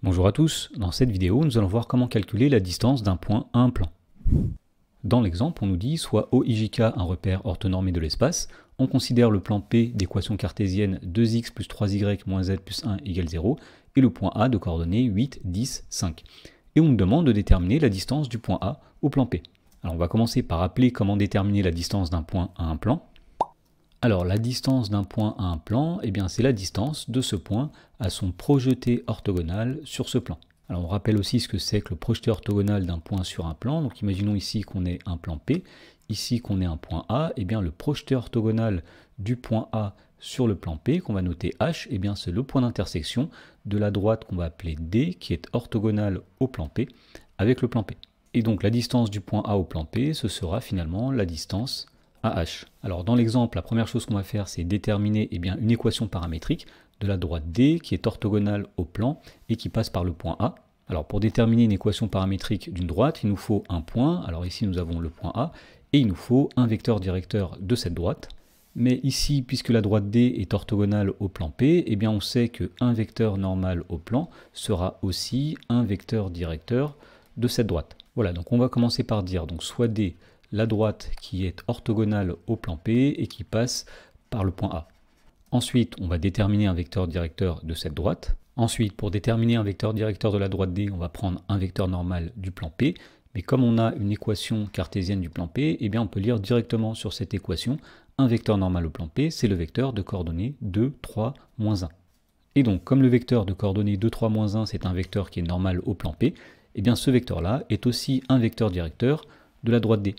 Bonjour à tous, dans cette vidéo nous allons voir comment calculer la distance d'un point à un plan. Dans l'exemple on nous dit soit OIJK un repère orthonormé de l'espace, on considère le plan P d'équation cartésienne 2x plus 3y moins z plus 1 égale 0 et le point A de coordonnées 8, 10, 5. Et on nous demande de déterminer la distance du point A au plan P. Alors on va commencer par rappeler comment déterminer la distance d'un point à un plan. Alors la distance d'un point à un plan, c'est la distance de ce point à son projeté orthogonal sur ce plan. Alors on rappelle aussi ce que c'est que le projeté orthogonal d'un point sur un plan. Donc imaginons ici qu'on ait un plan P, ici qu'on ait un point A, le projeté orthogonal du point A sur le plan P, qu'on va noter H, c'est le point d'intersection de la droite qu'on va appeler D, qui est orthogonale au plan P, avec le plan P. Et donc la distance du point A au plan P, ce sera finalement la distance AH. Alors dans l'exemple, la première chose qu'on va faire, c'est déterminer une équation paramétrique de la droite D qui est orthogonale au plan et qui passe par le point A. Alors pour déterminer une équation paramétrique d'une droite, il nous faut un point. Alors ici nous avons le point A et il nous faut un vecteur directeur de cette droite. Mais ici, puisque la droite D est orthogonale au plan P, on sait qu'un vecteur normal au plan sera aussi un vecteur directeur de cette droite. Voilà, donc on va commencer par dire donc soit D, la droite qui est orthogonale au plan P et qui passe par le point A. Ensuite, on va déterminer un vecteur directeur de cette droite. Ensuite, pour déterminer un vecteur directeur de la droite D, on va prendre un vecteur normal du plan P. Mais comme on a une équation cartésienne du plan P, on peut lire directement sur cette équation un vecteur normal au plan P, c'est le vecteur de coordonnées 2, 3, moins 1. Et donc, comme le vecteur de coordonnées 2, 3, moins 1, c'est un vecteur qui est normal au plan P, ce vecteur-là est aussi un vecteur directeur de la droite D.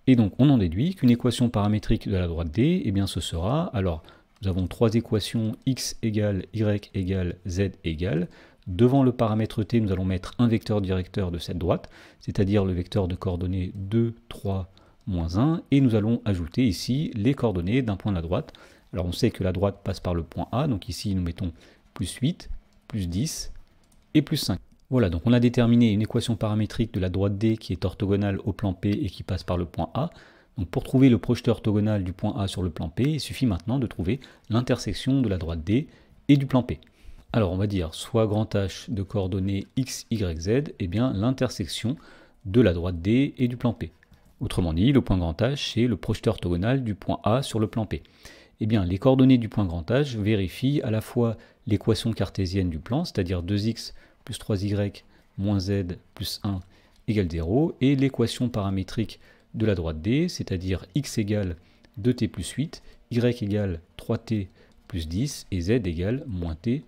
Et donc on en déduit qu'une équation paramétrique de la droite D, ce sera, alors nous avons trois équations x égale y égale z égale. Devant le paramètre t, nous allons mettre un vecteur directeur de cette droite, c'est-à-dire le vecteur de coordonnées 2, 3, moins 1, et nous allons ajouter ici les coordonnées d'un point de la droite. Alors on sait que la droite passe par le point A, donc ici nous mettons plus 8, plus 10 et plus 5. Voilà, donc on a déterminé une équation paramétrique de la droite D qui est orthogonale au plan P et qui passe par le point A. Donc pour trouver le projeté orthogonal du point A sur le plan P, il suffit maintenant de trouver l'intersection de la droite D et du plan P. Alors on va dire soit grand H de coordonnées x, y, z, l'intersection de la droite D et du plan P. Autrement dit, le point grand H, c'est le projeté orthogonal du point A sur le plan P. Les coordonnées du point grand H vérifient à la fois l'équation cartésienne du plan, c'est-à-dire 2x plus 3y moins z plus 1 égale 0, et l'équation paramétrique de la droite D, c'est-à-dire x égale 2t plus 8, y égale 3t plus 10, et z égale moins t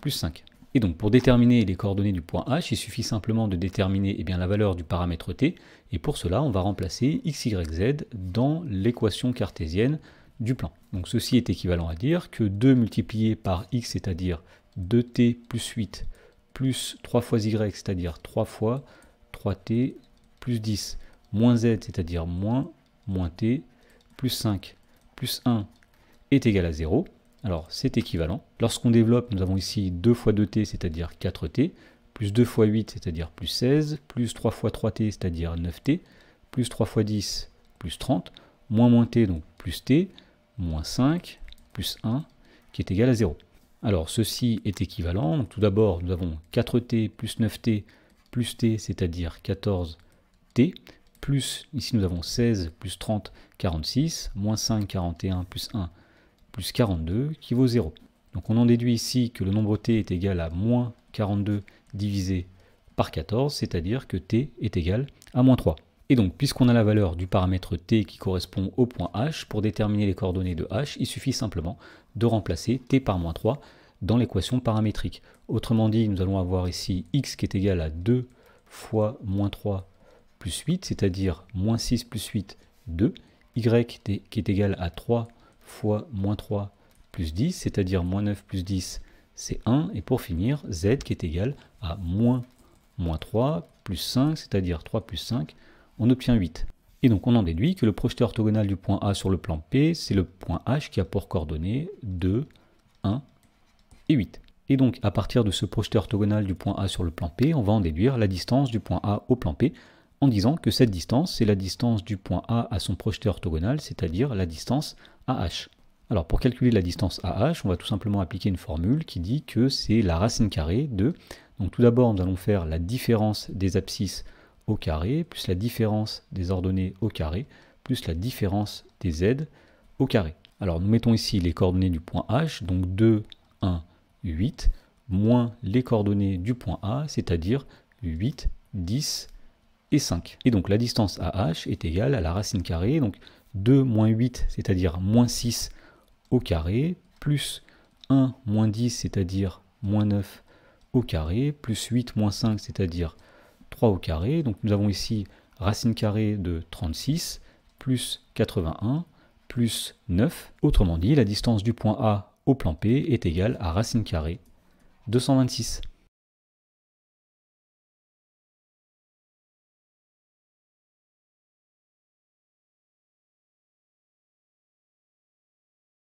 plus 5. Et donc pour déterminer les coordonnées du point H, il suffit simplement de déterminer la valeur du paramètre t, et pour cela on va remplacer x, y, z dans l'équation cartésienne du plan. Donc ceci est équivalent à dire que 2 multiplié par x, c'est-à-dire 2t plus 8, plus 3 fois y, c'est-à-dire 3 fois 3t plus 10, moins z, c'est-à-dire moins t, plus 5, plus 1 est égal à 0. Alors c'est équivalent. Lorsqu'on développe, nous avons ici 2 fois 2t, c'est-à-dire 4t, plus 2 fois 8, c'est-à-dire plus 16, plus 3 fois 3t, c'est-à-dire 9t, plus 3 fois 10, plus 30, moins t, donc plus t, moins 5, plus 1, qui est égal à 0. Alors ceci est équivalent, donc tout d'abord nous avons 4t plus 9t plus t, c'est-à-dire 14t, plus ici nous avons 16 plus 30, 46, moins 5, 41, plus 1, plus 42, qui vaut 0. Donc on en déduit ici que le nombre t est égal à moins 42 divisé par 14, c'est-à-dire que t est égal à moins 3. Et donc, puisqu'on a la valeur du paramètre t qui correspond au point h, pour déterminer les coordonnées de h, il suffit simplement de remplacer t par moins 3 dans l'équation paramétrique. Autrement dit, nous allons avoir ici x qui est égal à 2 fois moins 3 plus 8, c'est-à-dire moins 6 plus 8, 2, y qui est égal à 3 fois moins 3 plus 10, c'est-à-dire moins 9 plus 10, c'est 1, et pour finir, z qui est égal à moins 3 plus 5, c'est-à-dire 3 plus 5, on obtient 8. Et donc on en déduit que le projeté orthogonal du point A sur le plan P, c'est le point H qui a pour coordonnées 2, 1 et 8. Et donc à partir de ce projeté orthogonal du point A sur le plan P, on va en déduire la distance du point A au plan P, en disant que cette distance, c'est la distance du point A à son projeté orthogonal, c'est-à-dire la distance AH. Alors pour calculer la distance AH, on va tout simplement appliquer une formule qui dit que c'est la racine carrée de, Donc tout d'abord, nous allons faire la différence des abscisses au carré, plus la différence des ordonnées au carré, plus la différence des z au carré. Alors nous mettons ici les coordonnées du point H, donc 2, 1, 8, moins les coordonnées du point A, c'est-à-dire 8, 10 et 5. Et donc la distance à H est égale à la racine carrée, donc 2 moins 8, c'est-à-dire moins 6 au carré, plus 1 moins 10, c'est-à-dire moins 9 au carré, plus 8 moins 5, c'est-à-dire 3 au carré. Donc nous avons ici racine carrée de 36, plus 81, plus 9. Autrement dit, la distance du point A au plan P est égale à racine carrée de 126.